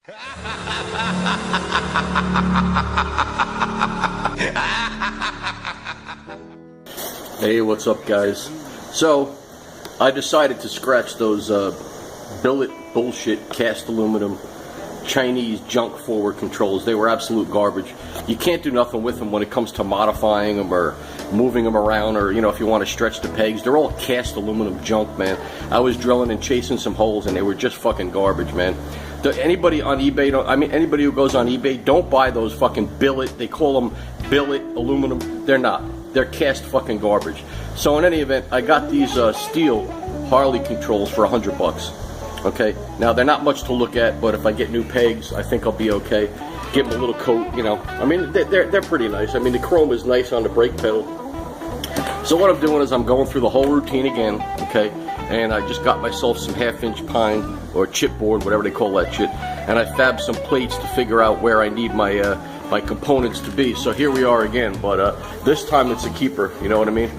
Hey, what's up, guys? So, I decided to scratch those billet bullshit cast aluminum Chinese junk forward controls. They were absolute garbage. You can't do nothing with them when it comes to modifying them or moving them around, or, you know, if you want to stretch the pegs. They're all cast aluminum junk, man. I was drilling and chasing some holes and they were just fucking garbage, man. Anybody on eBay, anybody who goes on eBay, don't buy those fucking billet, they call them billet aluminum. They're not. They're cast fucking garbage. So in any event, I got these steel Harley controls for $100. Okay, now they're not much to look at, but if I get new pegs, I think I'll be okay. Give them a little coat, you know. I mean, they're pretty nice. I mean, the chrome is nice on the brake pedal. So what I'm doing is I'm going through the whole routine again, okay? And I just got myself some 1/2-inch pine or chipboard, whatever they call that shit, and I fabbed some plates to figure out where I need my my components to be. So here we are again, but this time it's a keeper. You know what I mean?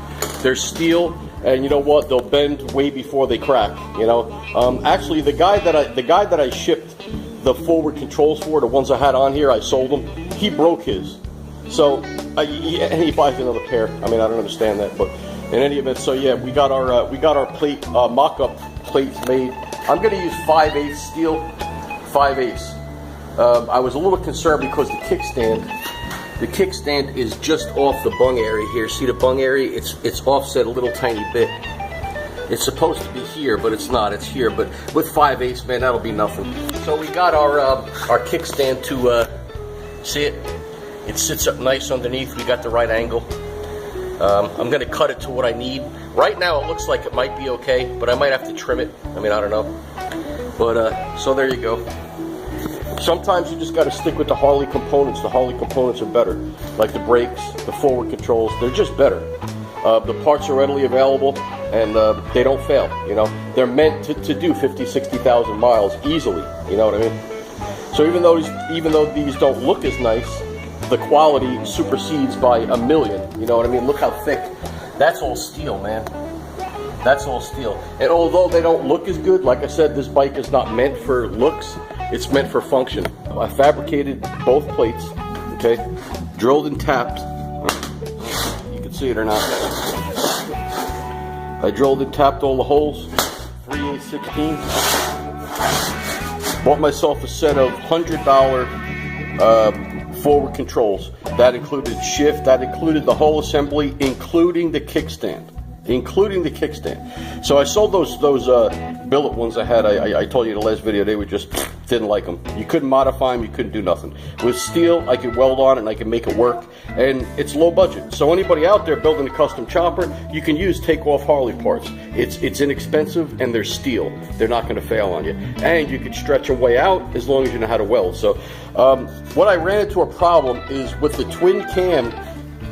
They're steel, and you know what? They'll bend way before they crack. You know, actually, the guy that I shipped the forward controls for, the ones I had on here, I sold them. He broke his, so and he buys another pair. I mean, I don't understand that, but in any event, so yeah, we got our plate mock-up plates made. I'm gonna use 5/8 steel, 5/8. I was a little concerned because the kickstand is just off the bung area here. See the bung area? It's offset a little tiny bit. It's supposed to be here, but it's not. It's here. But with 5/8, man, that'll be nothing. So we got our kickstand to see it. It sits up nice underneath. We got the right angle. I'm going to cut it to what I need. Right now it looks like it might be okay, but I might have to trim it. I mean, I don't know. But so there you go. Sometimes you just got to stick with the Harley components. The Harley components are better. Like the brakes, the forward controls, they're just better. The parts are readily available, and they don't fail. You know, they're meant to do 50, 60,000 miles easily. You know what I mean? So even though these don't look as nice, the quality supersedes by a million. You know what I mean? Look how thick. That's all steel, man. That's all steel. And although they don't look as good, like I said, this bike is not meant for looks. It's meant for function. I fabricated both plates, okay? Drilled and tapped. You can see it or not. I drilled and tapped all the holes. 3/8/16. Bought myself a set of $100 forward controls. That included shift, that included the whole assembly, including the kickstand. So I sold those billet ones I had. I told you in the last video, they were just didn't like them. You couldn't modify them, you couldn't do nothing. With steel, I could weld on it and I can make it work, and it's low budget. So anybody out there building a custom chopper, you can use take-off Harley parts. It's inexpensive and they're steel. They're not going to fail on you, and you can stretch them way out as long as you know how to weld. So what I ran into a problem is with the twin cam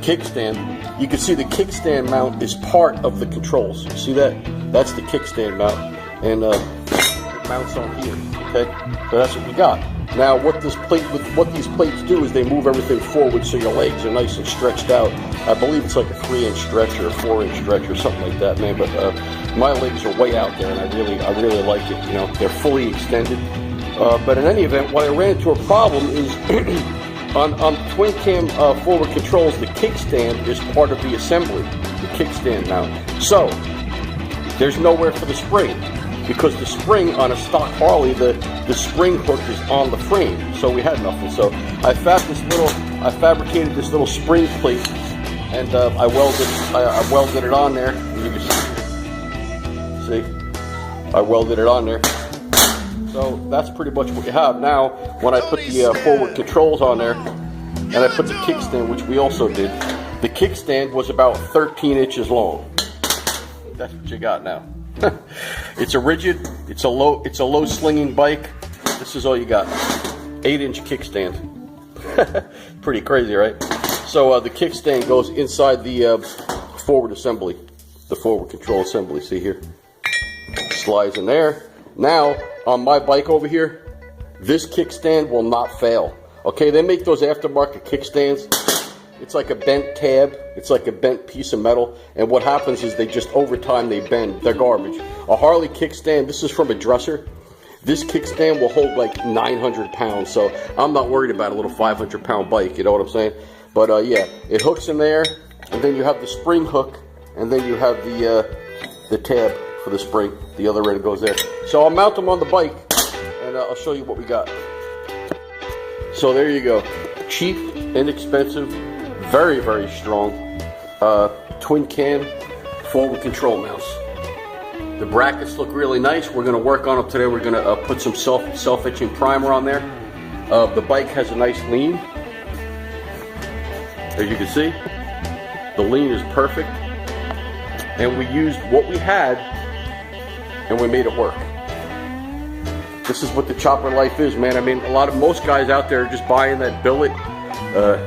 kickstand. You can see the kickstand mount is part of the controls. See that? That's the kickstand mount, and it mounts on here. Okay, so that's what we got. Now, what these plates do is they move everything forward, so your legs are nice and stretched out. I believe it's like a 3-inch stretch or a 4-inch stretch or something like that, man. But my legs are way out there, and I really like it. You know, they're fully extended. But in any event, what I ran into a problem is. On twin cam forward controls, the kickstand is part of the assembly, the kickstand mount. So there's nowhere for the spring, because the spring on a stock Harley, the spring hook is on the frame. So we had nothing. So I fabricated this little spring plate, and I welded it on there. You can see, I welded it on there. So that's pretty much what you have. Now, when I put the forward controls on there, and I put the kickstand, which we also did, the kickstand was about 13 inches long. That's what you got now. It's a rigid, it's a low slinging bike. This is all you got. 8-inch kickstand. Pretty crazy, right? So the kickstand goes inside the forward assembly, the forward control assembly. See here? Slides in there. Now, on my bike over here, this kickstand will not fail. Okay, they make those aftermarket kickstands. It's like a bent tab. It's like a bent piece of metal. And what happens is they just, over time, they bend. They're garbage. A Harley kickstand, this is from a dresser. This kickstand will hold like 900 pounds, so I'm not worried about a little 500-pound bike, you know what I'm saying? But yeah, it hooks in there, and then you have the spring hook, and then you have the tab for the spring. The other end goes there. So I'll mount them on the bike, and I'll show you what we got. So there you go. Cheap, inexpensive, very, very strong twin cam forward control mouse. The brackets look really nice. We're going to work on them today. We're going to put some self-etching primer on there. The bike has a nice lean. As you can see, the lean is perfect. And we used what we had, and we made it work. This is what the chopper life is, man. I mean, most guys out there are just buying that billet,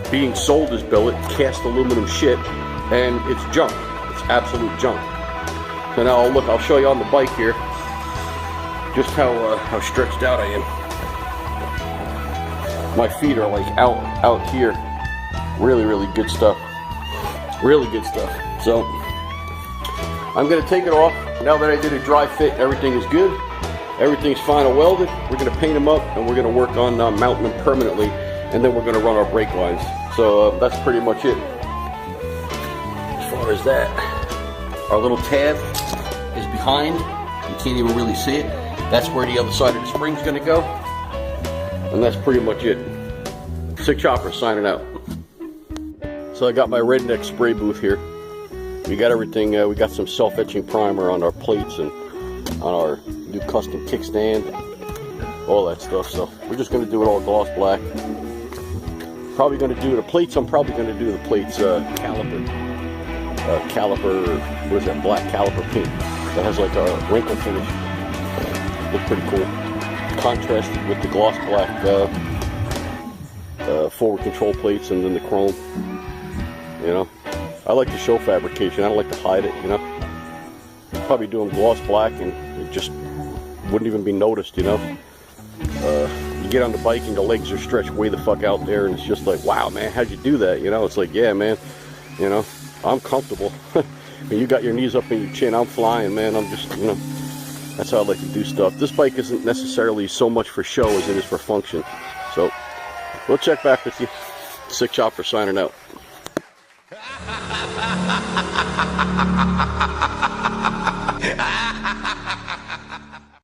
being sold as billet, cast aluminum shit, and it's junk. It's absolute junk. So now I'll show you on the bike here just how stretched out I am. My feet are like out here. Really, really good stuff. Really good stuff. So I'm gonna take it off. Now that I did a dry fit, everything is good. Everything's final welded. We're gonna paint them up, and we're gonna work on mounting them permanently, and then we're gonna run our brake lines. So that's pretty much it. As far as that, our little tab is behind. You can't even really see it. That's where the other side of the spring's gonna go. And that's pretty much it. Sick Chopper signing out. So I got my redneck spray booth here. We got everything, we got some self-etching primer on our plates and on our new custom kickstand, all that stuff. So we're just gonna do it all gloss black. Probably gonna do the plates, I'm probably gonna do the plates caliper, what is that, black caliper paint that has like a wrinkle finish. Look pretty cool. Contrasted with the gloss black forward control plates and then the chrome. You know, I like to show fabrication. I don't like to hide it, you know. Probably doing gloss black and it just wouldn't even be noticed, you know. You get on the bike and the legs are stretched way the fuck out there, and it's just like, wow, man, how'd you do that? You know, it's like, yeah, man, you know, I'm comfortable. When you got your knees up in your chin, I'm flying, man. I'm just, you know, that's how I like to do stuff. This bike isn't necessarily so much for show as it is for function. So we'll check back with you. Sick Chopper signing out.